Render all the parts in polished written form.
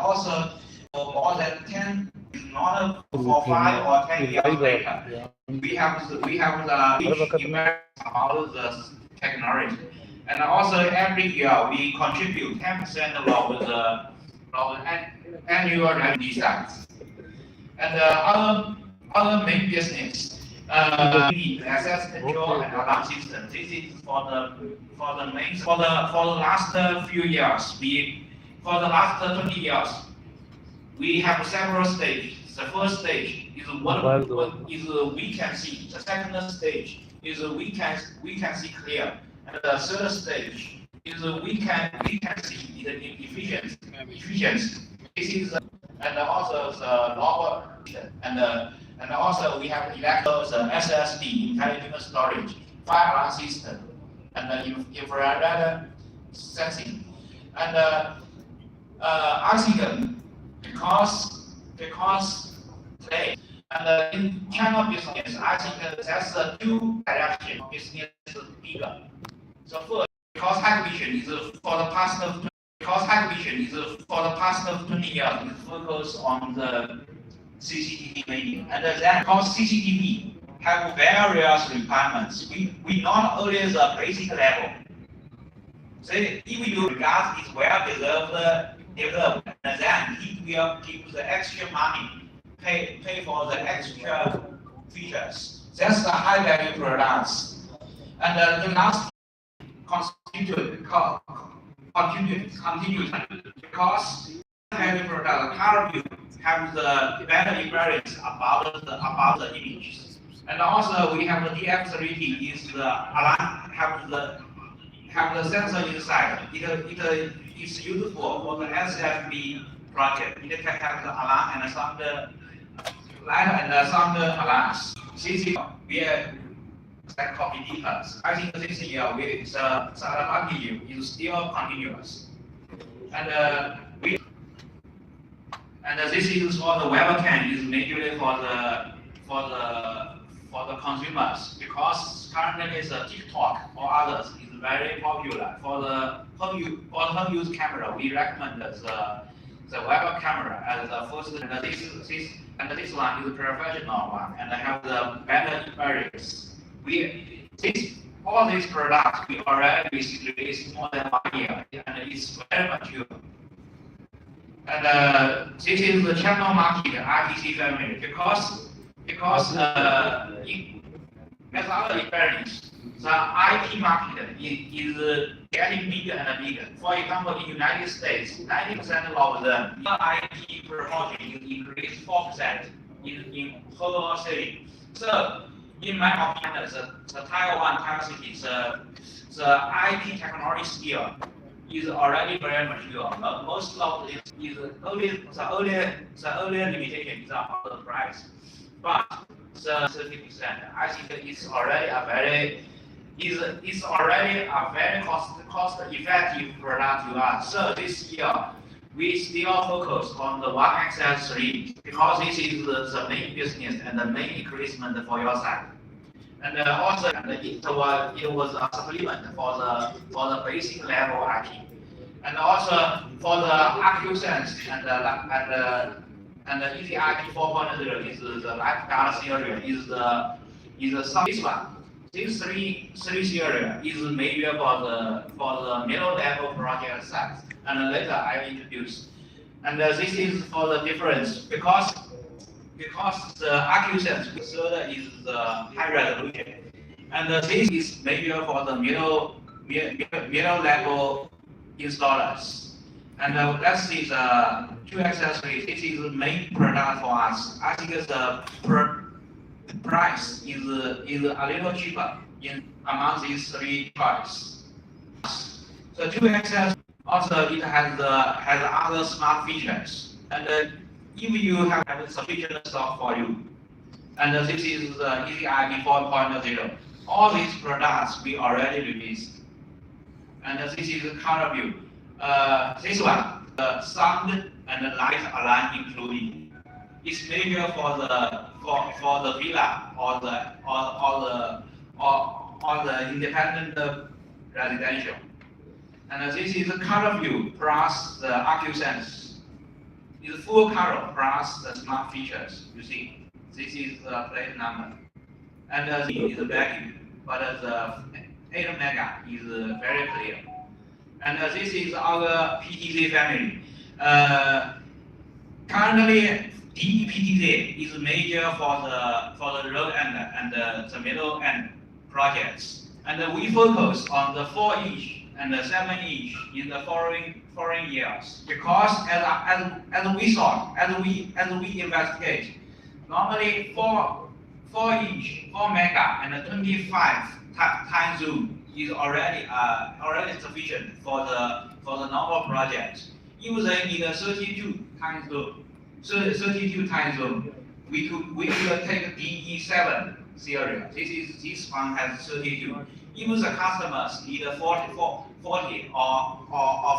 also for more than 10, not for 5 or 10 years later. We have the about the technology, and also every year we contribute 10% of the annual revenue size. And other main business, access control and alarm system. This is for the last few years. For the last 20 years, we have several stages. The first stage is we can see. The second stage is we can see clear. And the third stage is we can see the efficiency. This is and also the lower and also we have electrical SSD, intelligent storage, fire alarm system, and infrared sensing, and oxygen because today and in China business, I think that's the two direction business is bigger. So first, because HikvisionPakistan is for the past 20 years is focused on the CCTV mainly, and then because CCTV have various requirements, we not only the basic level. So if you regard is well developed, and then it will give the extra money, pay for the extra features. That's the high value products, and the last continue because value product currently have the better experience about the images, and also we have the DF3T is the alarm have the sensor inside. It is useful for the SFB project. It can have the alarm and some light and some alarms. This year we competitors. I think this year the advantage is still continuous, and this is for the webcam is majorly for the consumers because currently is TikTok or others is very popular for the home use camera. We recommend the web camera as the first, and this one is a professional one and have the better experience. All these products we already released more than 1 year, and it's very mature. And this is the channel market ITC family because as our experience, the IT market is getting bigger and bigger. For example, in the United States, 90% of the IT promotion is increased 4% in whole city. So, in my opinion, the Taiwan city, the IT technology skill is already very mature. Most of it is the only limitation is about the price, but the 30%, I think it's already a very cost-effective product to us. So this year we still focus on the 1XL3 because this is the main business and the main increasement for your side. And also it was a supplement for the basic level IT. And also for the AccuSense and the Easy IT 4.0 is the light data series this one. This three series is maybe for the middle level project size. And later I will introduce. And this is for the difference because the AccuSense is the high resolution, and this is maybe for the middle level installers. And let's see the 2XL3. This is the main product for us. I think the price is a little cheaper among these three choices. The 2XL also it has other smart features, and if you have sufficient stock for you, and this is the Easy IT 4.0. All these products we already released, and this is the color view. This one, the sound and the light alarm including. It's maybe for the villa or the independent residential. And this is the color view plus the AccuSense. is full color plus the smart features. You see, this is the plate number, and the is vacuum, but the 8 mega is very clear. And this is our PTZ family. Currently, DPPZ is major for the low end and the middle end projects. And we focus on the 4-inch and the 7-inch in the following years, because as we saw, as we investigate, normally 4-inch, 4 mega and 25 time zoom is already sufficient for the normal project. If they need a 32 time zone, we could take DE7 series. This one has 32. If the customers need a 40 or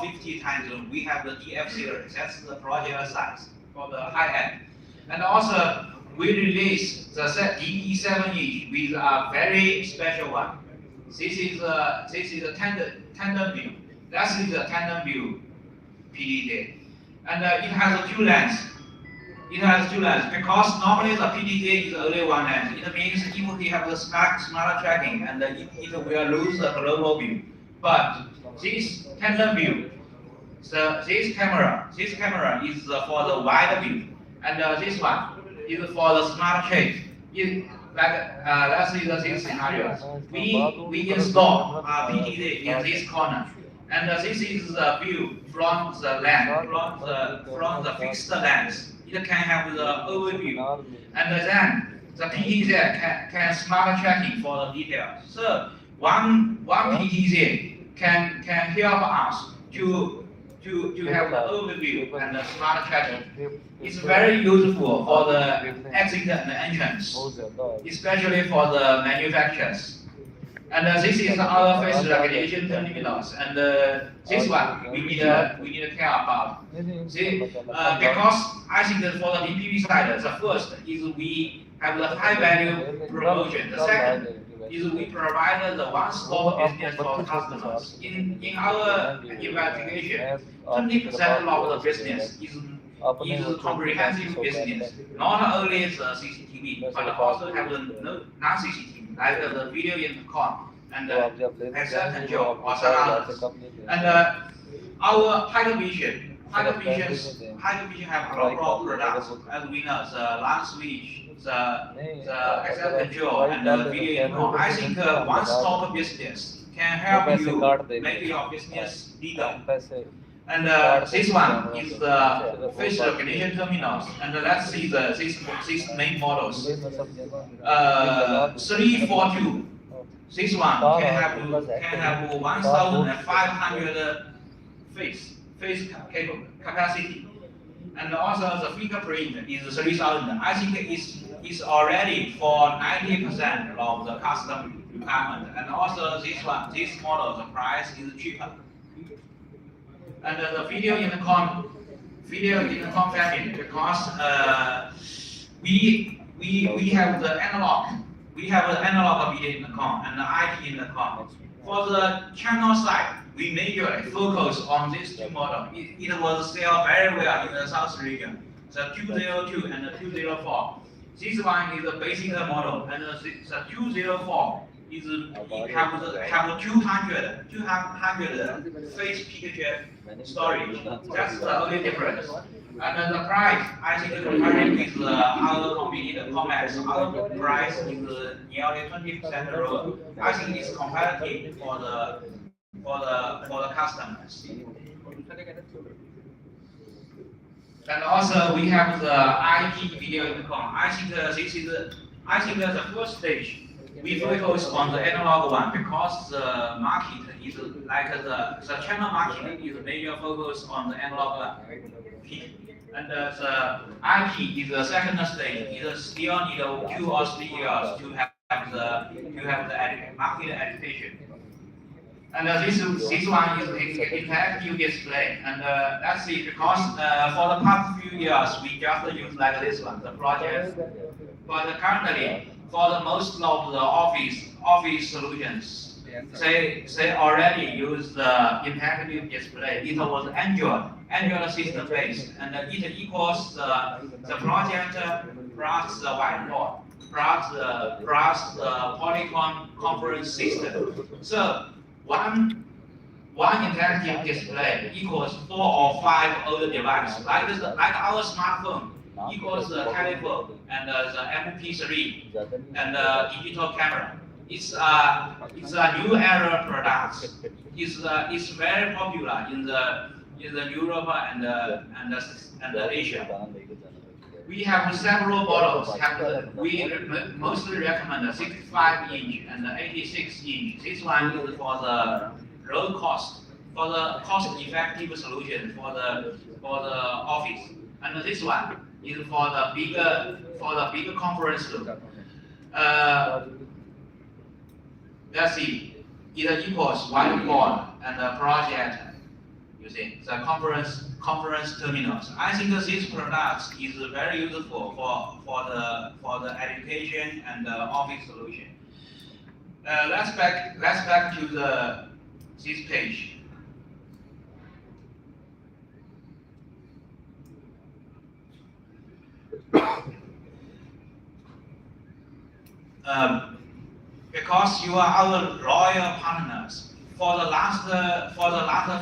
50 time zone, we have the DF series. That's the project size for the high end. And also we release the DE7-inch with a very special one. This is a tandem view. That is the tandem view PDJ, and it has two lens. It has two lens because normally the PDJ is only one lens. It means if we have the smart tracking, and it will lose the global view. But this tandem view, this camera is for the wide view, and this one is for the smart shake. Let's see the scenario. We install PTZ in this corner, and this is the view from the lens, from the fixed lens. It can have the overview, and then the PTZ can smart tracking for the details. So one PTZ can help us to have the overview and the smart tracking. It's very useful for the exit and entrance, especially for the manufacturers. And this is our face recognition terminals, and this one we need to care about. Because I think that for the DPP side, the first is we have the high value promotion. The second is we provide the one-stop business for customers. In our investigation, 20% of the business is comprehensive business, not only the CCTV, but also have the non-CCTV, like the video intercom and access control or surroundings. And our HikvisionPakistan have a lot of products, as we know, the LAN switch, the access control, and the video intercom. I think one-stop business can help you make your business legal. And this one is the face recognition terminals. And let's see these main models. 342. This one can have 1,500 face capacity. And also the fingerprint is 3,000. I think it's already for 90% of the custom requirement. And also this model, the price is cheaper. And the video intercom family, because we have the analog video intercom and the IP intercom. For the channel side, we majorly focus on these two models. It was sell very well in the South region, the 202 and the 204. This one is a basic model, and the 204 is have 200 face picture storage. That's the only difference. And the price, I think comparing with our competitor Comex, our price is nearly 20% lower. I think it's competitive for the customers. And also we have the IP video intercom. I think the first stage we focus on the analog one because the market is like the channel market is a major focus on the analog one. And the IP is the second stage. It still need 2 or 3 years to have the market education. And this one is interactive display. And let's see, because for the past few years we just use like this one, the project. But currently, for the most of the office solutions, they already use the interactive display. It was Android system based, and it equals the projector plus the whiteboard plus the Polycom conference system. So one interactive display equals 4 or 5 other devices, like our smartphone equals the telephone and the MP3 and the digital camera. It's a new era product. It's very popular in the Europe and Asia. We have several models. We mostly recommend the 65-inch and the 86-inch. This one is for the low cost, for the cost-effective solution for the office, and this one is for the bigger conference room. Let's see, it equals whiteboard and the projector. You see, the conference terminals. I think this product is very useful for the education and the office solution. Let's back to this page. Because you are our loyal partners, for the last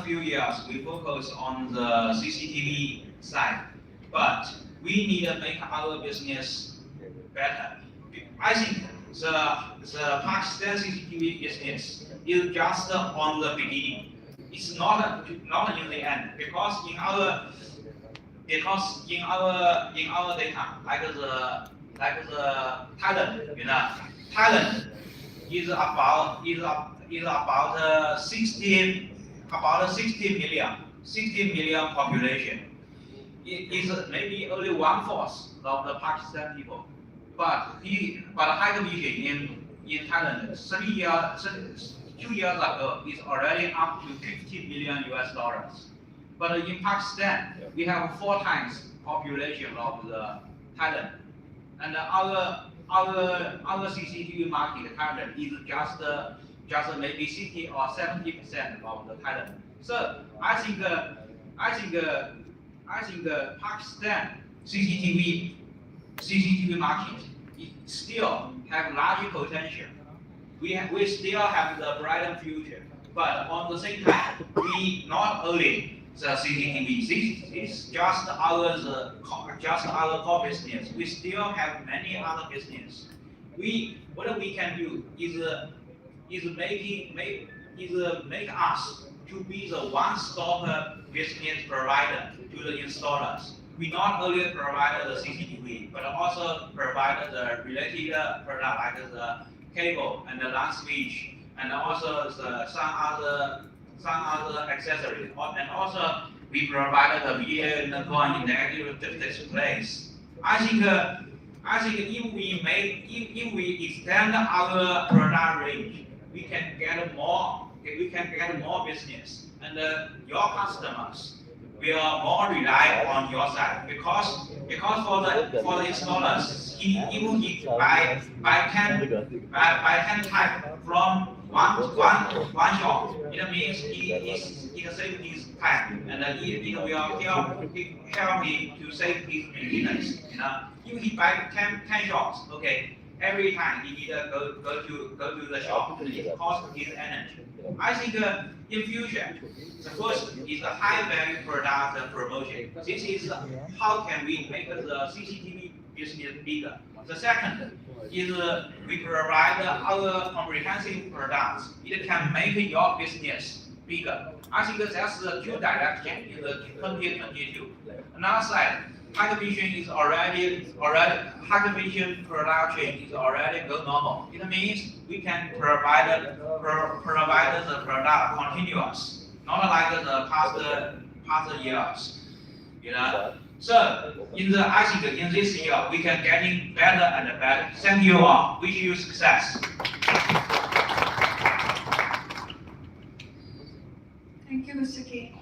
few years, we focus on the CCTV side, but we need to make our business better. I think the Pakistan CCTV business is just on the beginning. It's not in the end, because in our data, like the talent is about 60 million population. It is maybe only 1/4 of the Pakistan people, but HikvisionPakistan in Thailand 2 years ago is already up to $50 million. But in Pakistan, we have 4 times population of the Thailand, and our CCTV market current is just maybe 60 or 70% of the Thailand. So I think Pakistan CCTV market still have large potential. We still have the brighter future, but on the same time, we not only the CCTV. This is just our core business. We still have many other business. What we can do is make us to be the one-stop business provider to the installers. We not only provide the CCTV, but also provide the related product like the cable and the LAN switch, and also some other accessories. And also we provide the video and the interactive displays. I think if we extend our product range, we can get more business, and your customers will more rely on your side, because for the installers, even if by 10 type from one shop, it means it saves his time, and it will help him to save his maintenance. If he buy 10 shops, okay, every time he need to go to the shop, it costs his energy. I think in future, the first is a high value product promotion. This is how can we make the CCTV business bigger. The second is we provide our comprehensive products. It can make your business bigger. I think that's the 2 directions in the 2022. Another side, HikvisionPakistan is already HikvisionPakistan production is already go normal. It means we can provide the product continuous, not like the past years. So I think in this year we can getting better and better. Thank you all. Wish you success. Thank you, Mr. K.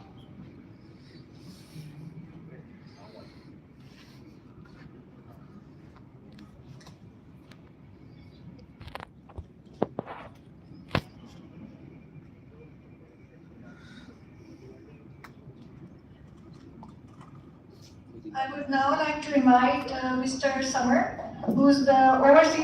I would now like to invite Mr. Summer, who's the overseas